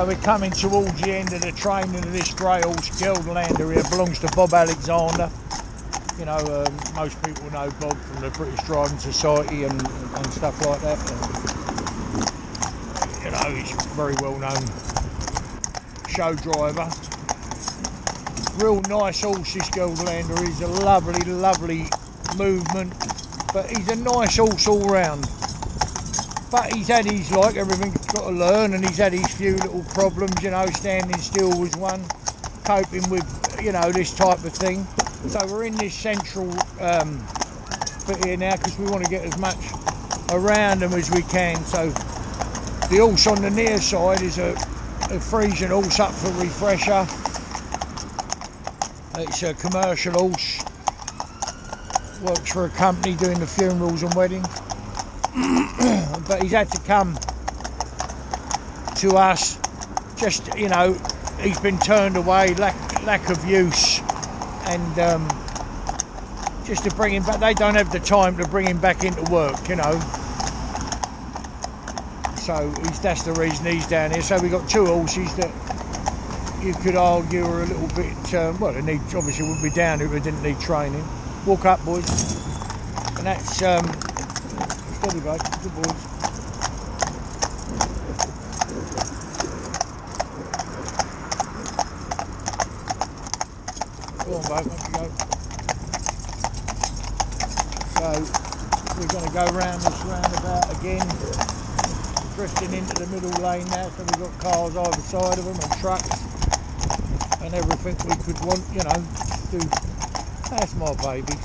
So we're coming towards the end of the training of this grey horse. Gelderlander here belongs to Bob Alexander. You know, most people know Bob from the British Driving Society and stuff like that. And, you know, he's a very well known show driver. Real nice horse, this Gelderlander. He's a lovely, lovely movement, but he's a nice horse all round. But he's had his, like everything, got to learn, and he's had his few little problems, you know. Standing still was one, coping with, you know, this type of thing. So we're in this central bit here now because we want to get as much around them as we can. So the horse on the near side is a Frisian horse up for refresher. It's a commercial horse, works for a company doing the funerals and weddings. But he's had to come to us, just, you know, he's been turned away, lack of use, and just to bring him back, they don't have the time to bring him back into work, you know. So that's the reason he's down here. So we've got two horses that you could argue are a little bit, well, they need, obviously wouldn't be down here if they didn't need training. Walk up, boys. And that's, steady, mate, good boys. Go on, mate, let's go. So, we're going to go round this roundabout again, drifting into the middle lane now, so we've got cars either side of them and trucks and everything we could want, you know, do. That's my babies.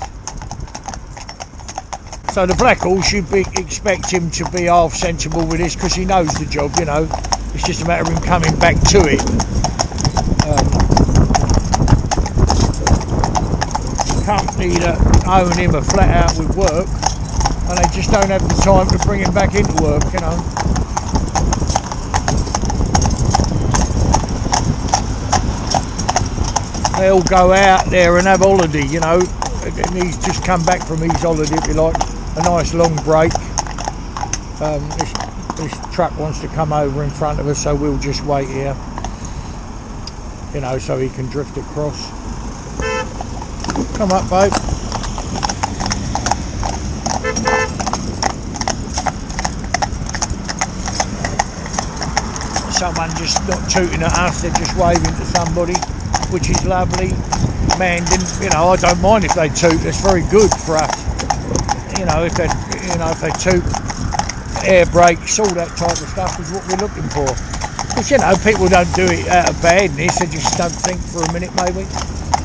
So the black horse, you'd expect him to be half sensible with this because he knows the job, you know. It's just a matter of him coming back to it. The company that own him are flat out with work, and they just don't have the time to bring him back into work, you know. They'll go out there and have holiday, you know, and he's just come back from his holiday, if you like, a nice long break. This truck wants to come over in front of us, so we'll just wait here, you know, so he can drift across. Come up, babe. Someone just not tooting at us, they're just waving to somebody, which is lovely. Man, didn't, you know, I don't mind if they toot. That's very good for us. You know, if they toot, air brakes, all that type of stuff is what we're looking for. Because, you know, people don't do it out of badness. They just don't think for a minute, maybe.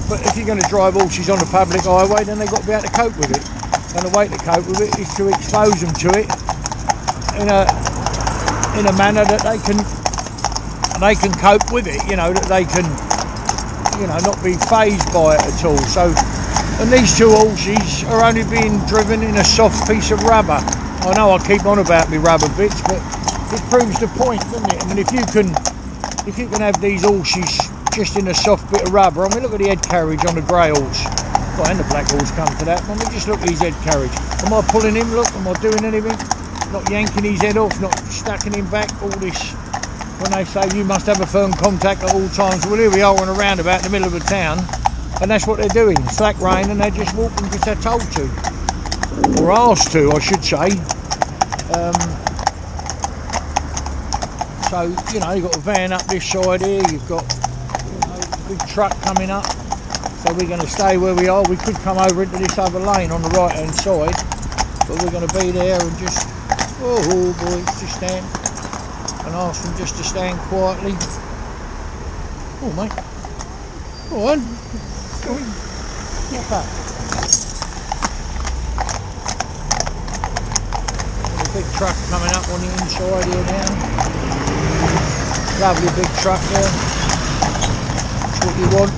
But if you're going to drive horses on a public highway, then they've got to be able to cope with it. And the way to cope with it is to expose them to it in a manner that they can cope with it. You know, that they can, you know, not be fazed by it at all. So, and these two horses are only being driven in a soft piece of rubber. I know I keep on about me rubber bits, but it proves the point, doesn't it? I mean, if you can have these horses just in a soft bit of rubber. I mean, look at the head carriage on the grey horse. Well, and the black horse come to that. I mean, just look at his head carriage. Am I pulling him? Look, am I doing anything? Not yanking his head off, not stacking him back, all this. When they say you must have a firm contact at all times, well, here we are on a roundabout in the middle of a town, and that's what they're doing. Slack rein, and they're just walking because they're told to, or asked to, I should say. So, you know, you've got a van up this side here, you've got, you know, a big truck coming up, so we're going to stay where we are. We could come over into this other lane on the right hand side, but we're going to be there and just, oh boy, just stand. And ask them just to stand quietly. Oh, mate. Go on. Go on. Not bad. There's a big truck coming up on the inside here now. Lovely big truck there. That's what you want.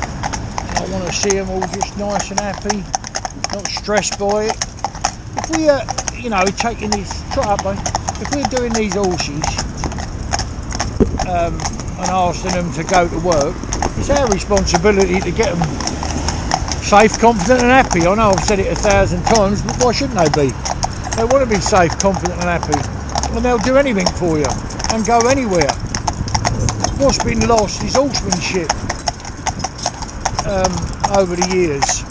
I want to see them all just nice and happy, not stressed by it. If we, you know, taking these, try up, mate. If we're doing these horses, and asking them to go to work, it's our responsibility to get them safe, confident and happy. I know I've said it 1,000 times, but why shouldn't they be? They want to be safe, confident and happy, and they'll do anything for you and go anywhere. what's been lost is horsemanship over the years.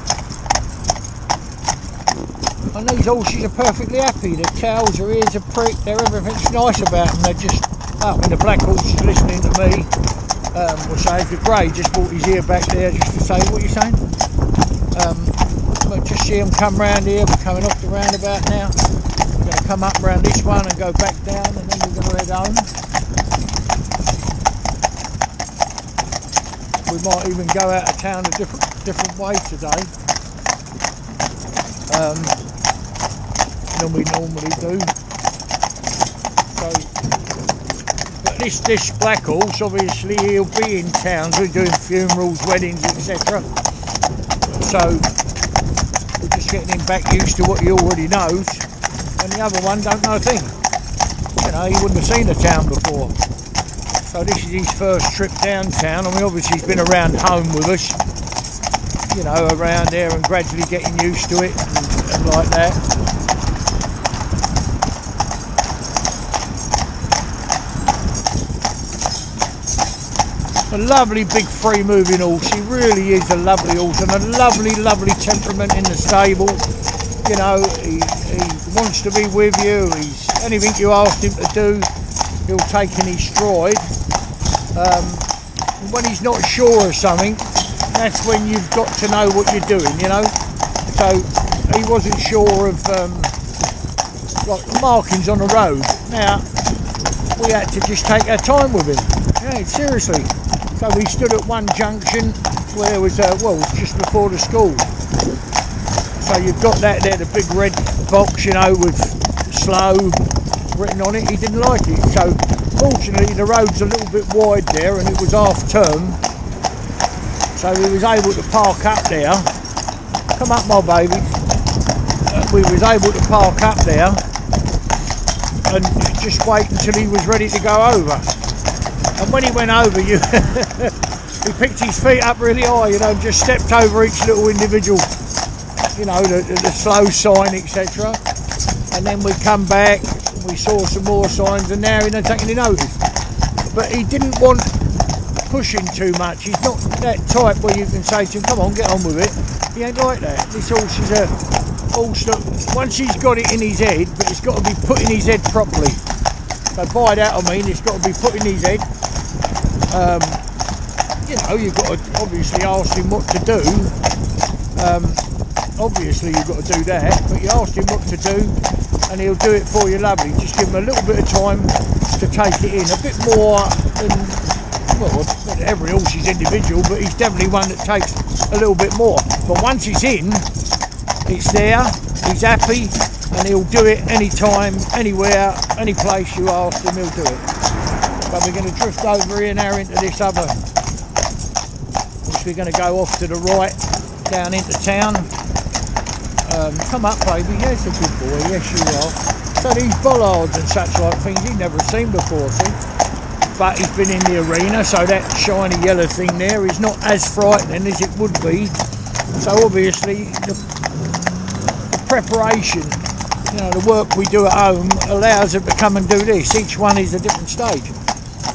And these horses are perfectly happy. Their tails, their ears are pricked, everything's nice about them. They're just up. And the black horse is listening to me. Will say the grey just brought his ear back there just to say what you're saying. But just see them come round here. We're coming off the roundabout now. We're going to come up round this one and go back down, and then we're going to head home. We might even go out of town a different way today than we normally do. So, but this black horse, obviously, he'll be in towns. We're doing funerals, weddings, etc. So we're just getting him back used to what he already knows, and the other one don't know a thing. You know, he wouldn't have seen a town before. So this is his first trip downtown. I mean, obviously he's been around home with us, you know, around there, and gradually getting used to it and like that. A lovely big free moving horse. He really is a lovely horse, and a lovely temperament in the stable. You know, he wants to be with you. Anything you ask him to do, he'll take in his stride. When he's not sure of something, that's when you've got to know what you're doing, you know. So he wasn't sure of like the markings on the road. Now we had to just take our time with him. Yeah, seriously. So we stood at one junction where there was well, it was just before the school. So you've got that there, the big red box, you know, with slow written on it. He didn't like it. So fortunately the road's a little bit wide there, and it was half term, so we was able to park up there. Come up, my baby. We was able to park up there and just wait until he was ready to go over. And when he went over, he picked his feet up really high, you know, and just stepped over each little individual, you know, the slow sign, etc. And then we come back, we saw some more signs, and now he don't take any notice. But he didn't want pushing too much. He's not that type where you can say to him, come on, get on with it. He ain't like that. This horse is a horse that once he's got it in his head, but it's got to be put in his head properly. So by that I mean it's got to be put in his head. You know, you've got to obviously ask him what to do. Obviously you've got to do that, but you ask him what to do and he'll do it for you lovely. Just give him a little bit of time to take it in, a bit more than, well, every horse is individual, but he's definitely one that takes a little bit more. But once he's in, it's there, he's happy, and he'll do it anytime, anywhere, any place you ask him, he'll do it. But we're going to drift over here now into this other, which we're going to go off to the right, down into town. Come up, baby. Yes, a good boy. Yes, you are. So these bollards and such like things he'd never seen before, see? But he's been in the arena, so that shiny yellow thing there is not as frightening as it would be. So obviously the preparation, you know, the work we do at home allows him to come and do this. Each one is a different stage,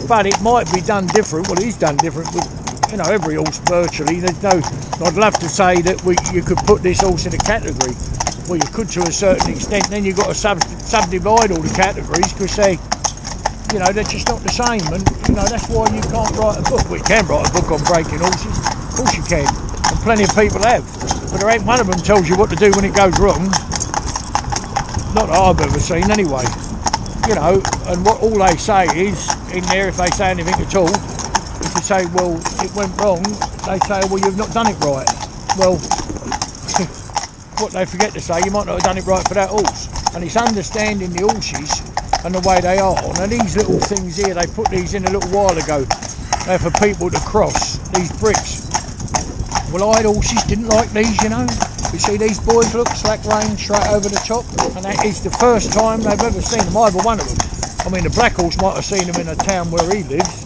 but it might be done different. Well, he's done different with, you know, every horse virtually. There's no, I'd love to say that you could put this horse in a category. Well, you could to a certain extent. Then you've got to subdivide all the categories, because they, you know, they're just not the same. And you know, that's why you can't write a book. Well, you can write a book on breaking horses, of course you can, and plenty of people have. But there ain't one of them tells you what to do when it goes wrong. Not that I've ever seen, anyway. You know, and what all they say is in there, if they say anything at all, if you say, well, it went wrong, they say, well, you've not done it right. Well, what they forget to say, you might not have done it right for that horse. And it's understanding the horses and the way they are. Now these little things here, they put these in a little while ago. They're for people to cross, these bricks. Well, I had horses didn't like these, you know. You see these boys, look, slack rein straight over the top. And that is the first time they've ever seen them, either one of them. I mean, the black horse might have seen them in a town where he lives,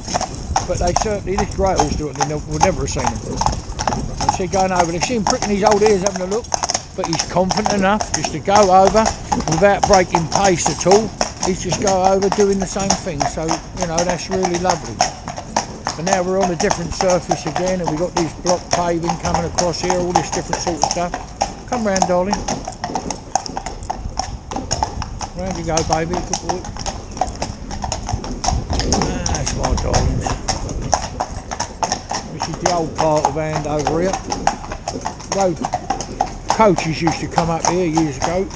but they certainly, this grey horse would never have seen them. You see going over, they see him pricking his old ears having a look, but he's confident enough just to go over without breaking pace at all. He's just go over doing the same thing, so, you know, that's really lovely. And now we're on a different surface again, and we've got these block paving coming across here, all this different sort of stuff. Come round, darling. Round you go, baby. Good boy. That's my darlings. This is the old part of Andover here. Road coaches used to come up here years ago.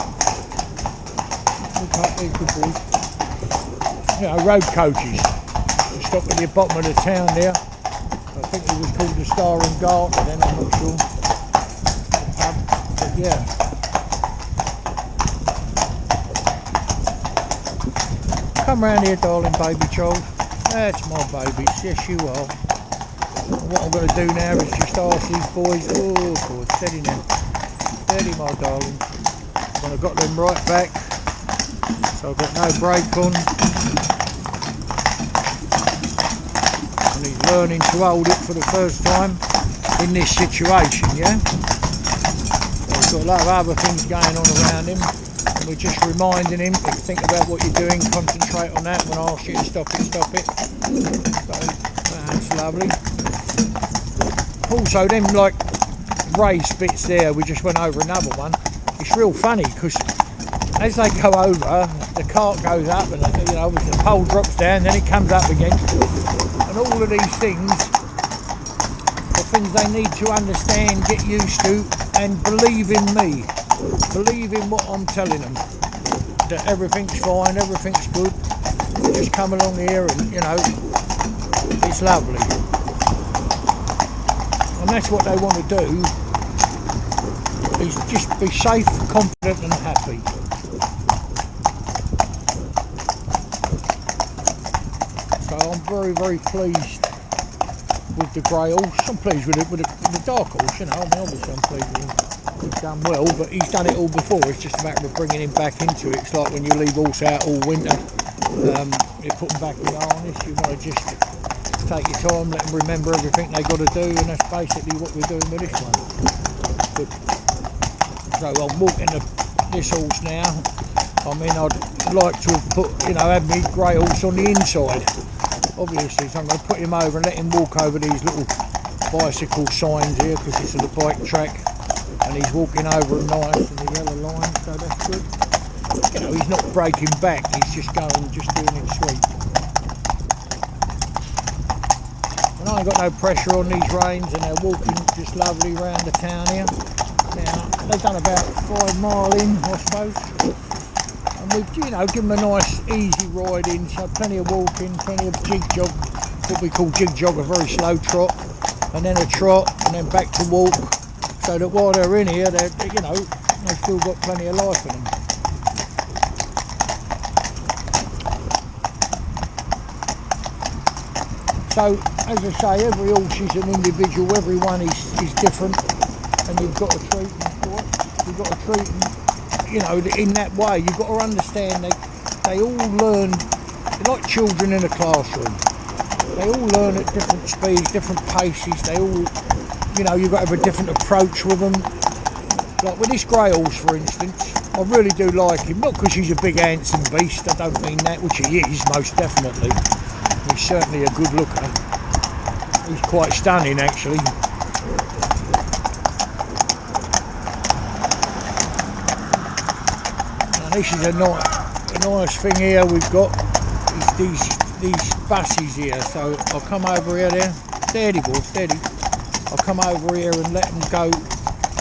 Look up there, good boy. You know, road coaches. Stop at the bottom of the town there. I think it was called the Star and Garter then, I'm not sure. But yeah. Come round here, darling, baby child. That's my babies, yes you are. And what I'm going to do now is just ask these boys, oh God, steady now. Steady my darling. I've got them right back. So I've got no brake on. And he's learning to hold it for the first time in this situation, yeah? So he's got a lot of other things going on around him. And we're just reminding him to think about what you're doing, concentrate on that. When I ask you to stop it, stop it. So that's lovely. Also them like raised bits there, we just went over another one. It's real funny because as they go over, the cart goes up and you know the pole drops down, then it comes up again. And all of these things are things they need to understand, get used to, and believe in me. Believe in what I'm telling them. That everything's fine, everything's good. Just come along here and, you know, it's lovely. And that's what they want to do, is just be safe, confident and happy. So I'm very, very pleased with the grey horse. I'm pleased with it, with the dark horse, you know. I mean, obviously I'm pleased with him. He's done well, but he's done it all before. It's just a matter of bringing him back into it. It's like when you leave horse out all winter, you put them back in the harness. You want to just take your time, let them remember everything they got to do, and that's basically what we're doing with this one. But, so I'm walking this horse now. I mean, I'd like to have put, you know, had me grey horse on the inside. Obviously, so I'm going to put him over and let him walk over these little bicycle signs here because it's a bike track. And he's walking over them nice in the yellow line, so that's good. You know, he's not breaking back, he's just doing it sweet. And I ain't got no pressure on these reins, and they're walking just lovely around the town here. Now, they've done about 5 miles in, I suppose. And we've, you know, given them a nice easy ride in, so plenty of walking, plenty of jig jog, what we call jig jog, a very slow trot, and then a trot, and then back to walk. So that while they're in here, you know, they've still got plenty of life in them. So, as I say, every horse is an individual, every one is different, and you've got to treat them for it. You've got to treat them, you know, in that way. You've got to understand they all learn, they're like children in a classroom. They all learn at different speeds, different paces, they all, you know, you've got to have a different approach with them. Like with this grey horse, for instance, I really do like him. Not because he's a big handsome beast, I don't mean that, which he is, most definitely. He's certainly a good looker. He's quite stunning, actually. And this is a nice thing here we've got, is these buses here. So I'll come over here there. Steady, boy, steady. I'll come over here and let them go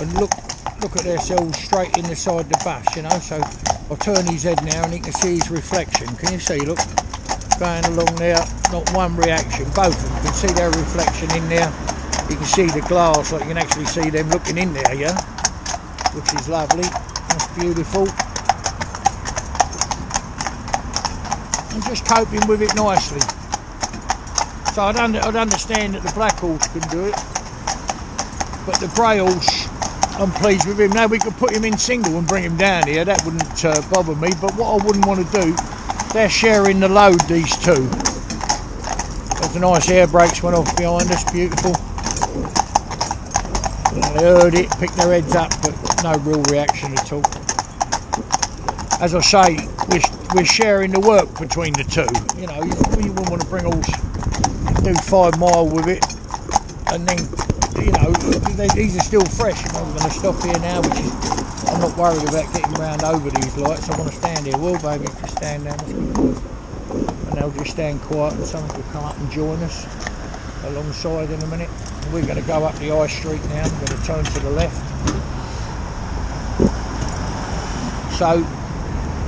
and look at themselves straight in the side of the bus, you know. So I'll turn his head now and you can see his reflection. Can you see, look, going along there, not one reaction, both of them. You can see their reflection in there. You can see the glass, like you can actually see them looking in there, yeah, which is lovely. That's beautiful. I'm just coping with it nicely. So I'd understand that the black horse can do it, but the grey horse, I'm pleased with him. Now we could put him in single and bring him down here, that wouldn't bother me, but what I wouldn't want to do, they're sharing the load, these two. There's a nice air brakes went off behind us, beautiful. They heard it, picked their heads up, but no real reaction at all. As I say, we're sharing the work between the two. You know, you wouldn't want to bring horse do 5 mile with it, and then, you know, these are still fresh. I'm going to stop here now, which is, I'm not worried about getting round over these lights. I want to stand here. Well, baby, just stand down. And they'll just stand quiet, and someone will come up and join us alongside in a minute. And we're going to go up the high street now. I'm going to turn to the left. So,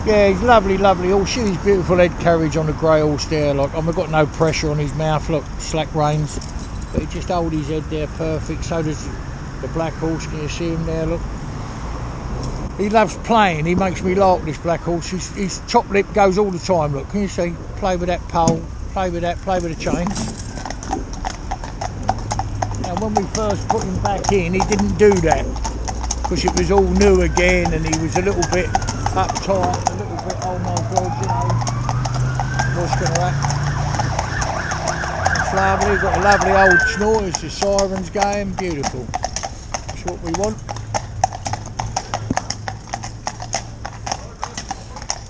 yeah, he's lovely, lovely horse. He's beautiful head carriage on the grey horse there. Like, I've got no pressure on his mouth. Look, slack reins. But he just hold his head there perfect. So does the black horse. Can you see him there? Look. He loves playing. He makes me laugh, this black horse. His top lip goes all the time. Look, can you see? Play with that pole. Play with that. Play with the chain. Now, when we first put him back in, he didn't do that. Because it was all new again, and he was a little bit uptight, a little bit, oh my God, you know, what's going to happen? It's lovely, we've got a lovely old snort, it's the sirens going, beautiful. That's what we want.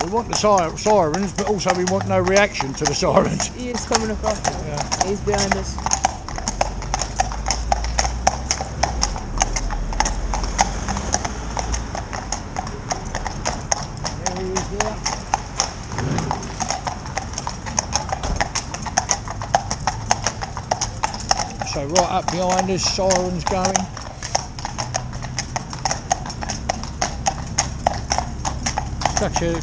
We want the sirens, but also we want no reaction to the sirens. He is coming across. Yeah. He's behind us. So right up behind us, sirens going. Such a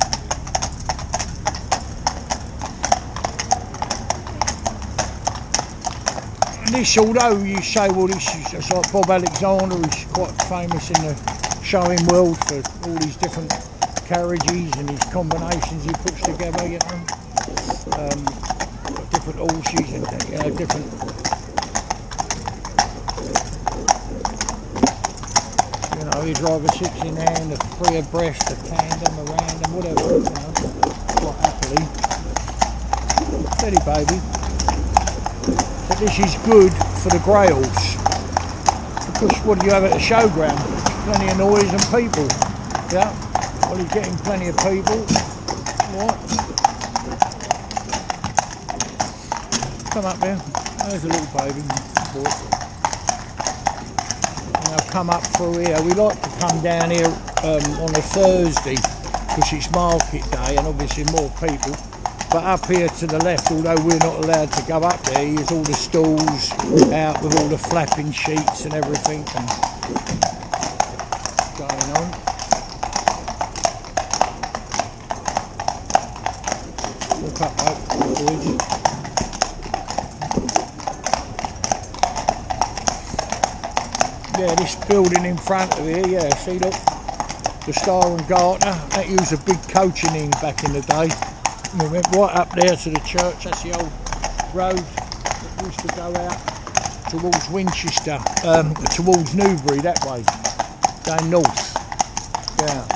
this, although you say, well, this is like Bob Alexander, he's quite famous in the showing world for all these different carriages and his combinations he puts together, you know, different horses and, you know, different. You know, you drive a 6 in hand, a 3 abreast, a tandem, a random, whatever, you know, quite happily. Steady, baby. But this is good for the grey horse, because what do you have at a showground? Plenty of noise and people. Yeah, well, he's getting plenty of people. What? Come up there. There's a little baby. Boy. And they'll come up through here. We like to come down here on a Thursday because it's market day and obviously more people. But up here to the left, although we're not allowed to go up there, here's all the stalls out with all the flapping sheets and everything and going on. Look up, boys. Yeah, this building in front of here, yeah, see, look, the Star and Garter, that used a big coaching in back in the day. We went right up there to the church. That's the old road that used to go out towards Winchester, towards Newbury, that way, going north. Yeah.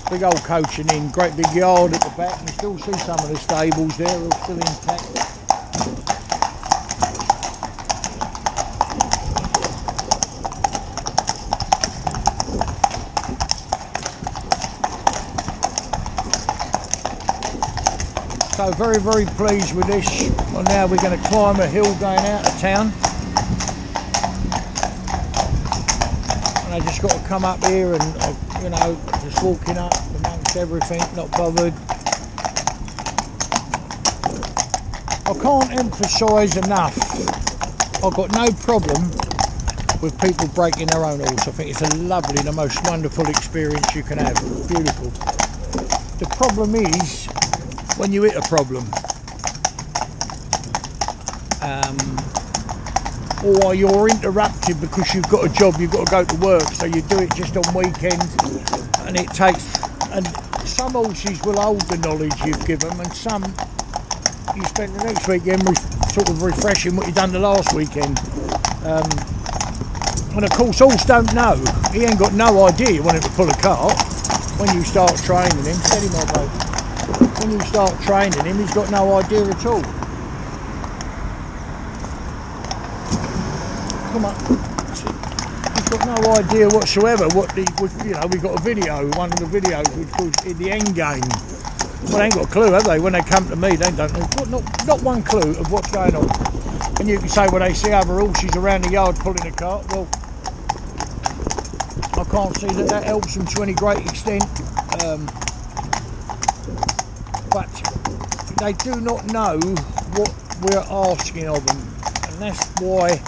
Big old coaching in, great big yard at the back. You still see some of the stables there, all still intact. So very, very pleased with this. Well, now we're going to climb a hill going out of town. And I just got to come up here and, you know, just walking up amongst everything, not bothered. I can't emphasise enough, I've got no problem with people breaking their own horse. I think it's a lovely, the most wonderful experience you can have. Beautiful. The problem is, when you hit a problem, or you're interrupted because you've got a job, you've got to go to work, so you do it just on weekends, and it takes, and some horses will hold the knowledge you've given them, and some you spend the next weekend sort of refreshing what you've done the last weekend. And of course, horse don't know. He ain't got no idea you want him to pull a cart when you start training him. Steady, my baby. When you start training him, he's got no idea at all. Come on. He's got no idea whatsoever what the, you know, we got a video, one of the videos which was in the end game. Well, they ain't got a clue, have they? When they come to me, they don't know, not one clue of what's going on. And you can say, well, they see other horses around the yard pulling a cart. Well, I can't see that helps them to any great extent. But they do not know what we're asking of them. And that's why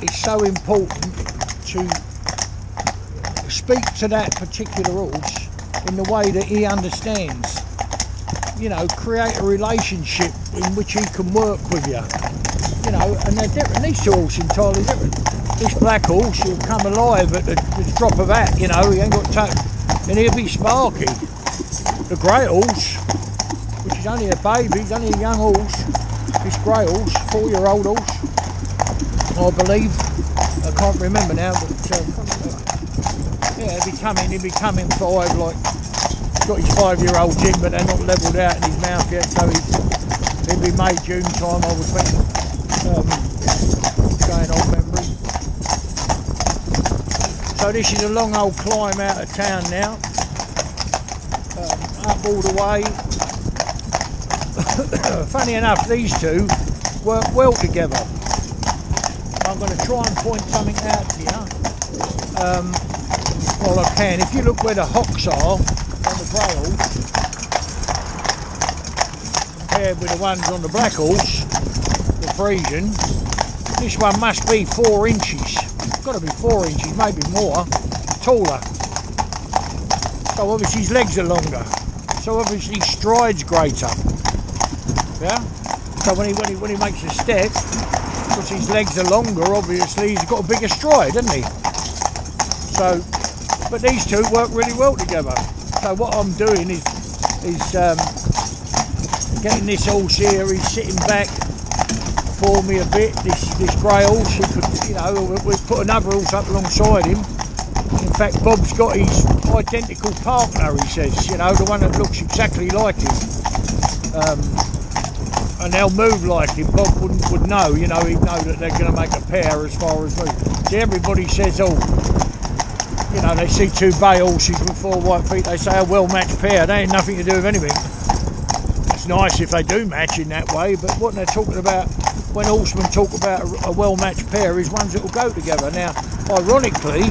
it's so important to speak to that particular horse in the way that he understands. You know, create a relationship in which he can work with you. You know, and they're different. These two horses entirely different. This black horse, he'll come alive at the drop of a hat, you know, he ain't got touch, and he'll be sparky. The grey horse, which is only a baby, he's only a young horse, this grey horse, 4-year-old horse, I believe, I can't remember now, but yeah, he'll be coming 5, like, he's got his 5-year-olds in, but they're not levelled out in his mouth yet, so he'll be May, June time, I would think, going on memory. So this is a long old climb out of town now, up all the way. Funny enough, these two work well together. I'm going to try and point something out to you while I can. If you look where the hocks are on the grey horse, compared with the ones on the black horse, the Frisian, this one must be 4 inches. It's got to be 4 inches, maybe more, taller. So obviously his legs are longer. So obviously his stride's greater. Yeah. So when he makes a step, because his legs are longer, obviously he's got a bigger stride, hasn't he? So, but these two work really well together. So what I'm doing is getting this horse here. He's sitting back for me a bit. This grey horse, he could, you know, we'll put another horse up alongside him. In fact, Bob's got his identical partner, he says, you know, the one that looks exactly like him. And they'll move like him. Bob would know, you know, he'd know that they're going to make a pair as far as move. See, everybody says, oh, you know, they see 2 bay horses with 4 white feet, they say a well-matched pair. They ain't nothing to do with anything. It's nice if they do match in that way, but what they're talking about, when horsemen talk about a well-matched pair, is ones that will go together. Now, ironically,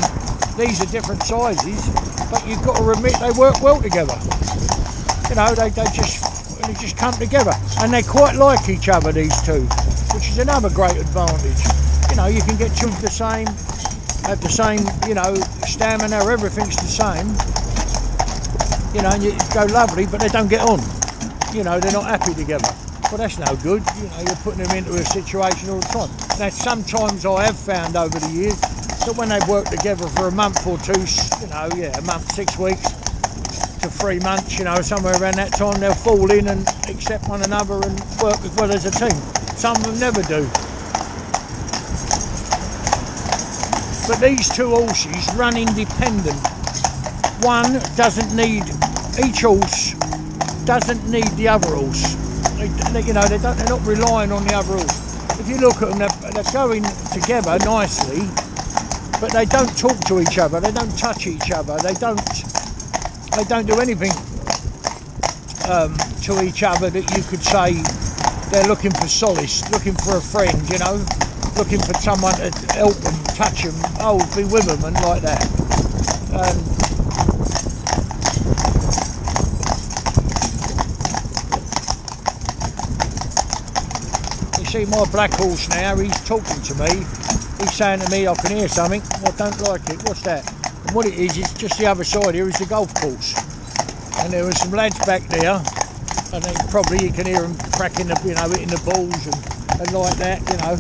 these are different sizes, but you've got to admit they work well together. You know, they just come together, and they quite like each other, these two, which is another great advantage. You know, you can get 2 of the same, have the same, you know, stamina, everything's the same, you know, and you go lovely, but they don't get on. You know, they're not happy together. Well, that's no good. You know, you're putting them into a situation all the time. Now, sometimes I have found over the years that when they've worked together for a month or 2, you know, yeah, a month, 6 weeks to 3 months, you know, somewhere around that time, they'll fall in and accept one another and work as well as a team. Some of them never do. But these 2 horses run independent. One doesn't need, each horse doesn't need the other horse. You know, they're not relying on the other horse. If you look at them, they're going together nicely, but they don't talk to each other. They don't touch each other. They don't do anything to each other that you could say they're looking for solace, looking for a friend, you know, looking for someone to help them, touch them, oh, be with them and like that. You see my black horse now, he's talking to me. He's saying to me, I can hear something, I don't like it, what's that? And what it is, it's just the other side here is the golf course. And there were some lads back there, and then probably you can hear them cracking the, you know, hitting the balls and like that, you know.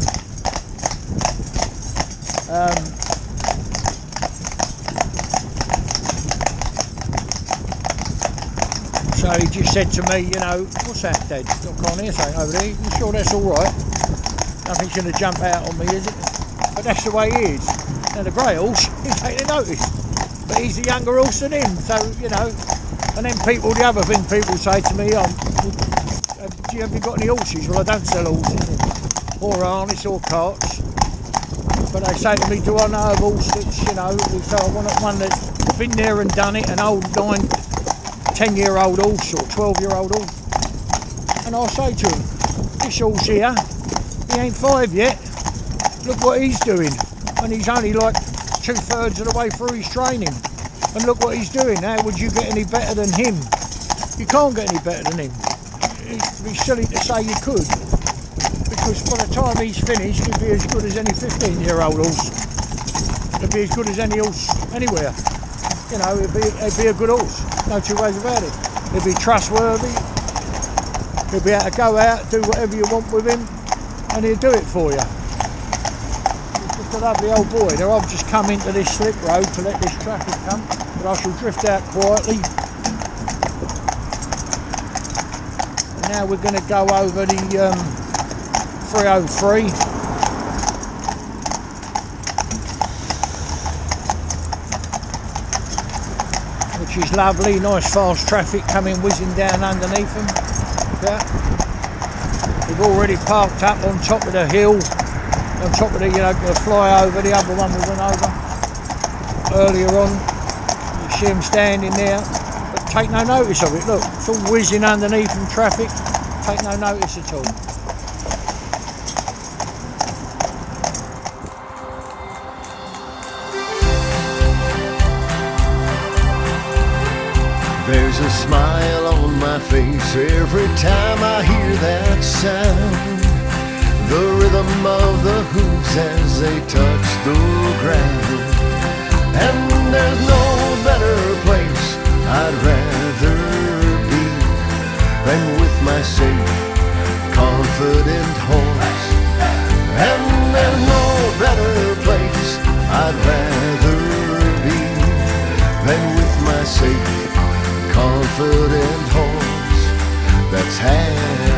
So he just said to me, you know, what's that, Dad? I can't hear something over there. You sure that's all right? Nothing's going to jump out on me, is it? But that's the way he is. Now the grey horse, he's taking notice, but he's a younger horse than him, so, you know. And then people, the other thing people say to me, have you got any horses? Well, I don't sell horses, or harness, or carts. But they say to me, do I know of horse that's, you know, so I want one that's been there and done it, an old 10 10-year-old horse or 12-year-old horse. And I'll say to him, this horse here, he ain't 5 yet. Look what he's doing. And he's only like 2/3 of the way through his training. And look what he's doing. How would you get any better than him? You can't get any better than him. It'd be silly to say you could. Because by the time he's finished, he'd be as good as any 15-year-old horse. He'd be as good as any horse anywhere. You know, he'd be a good horse. No two ways about it. He'd be trustworthy. He'll be able to go out, do whatever you want with him, and he'll do it for you. He's just a lovely old boy. Now I've just come into this slip road to let this traffic come, but I shall drift out quietly. And now we're going to go over the 303. Which is lovely, nice fast traffic coming whizzing down underneath them. Yeah. We've already parked up on top of the hill, on top of the, you know, the flyover, the other one we went over earlier on. You see them standing there, but take no notice of it. Look, it's all whizzing underneath them traffic. Take no notice at all. There's a smile on my face every time I hear that sound. The rhythm of the hooves as they touch the ground. And there's no better place I'd rather be than with my safe, confident horse. And there's no better place I'd rather be than with my safe, confident horse that's had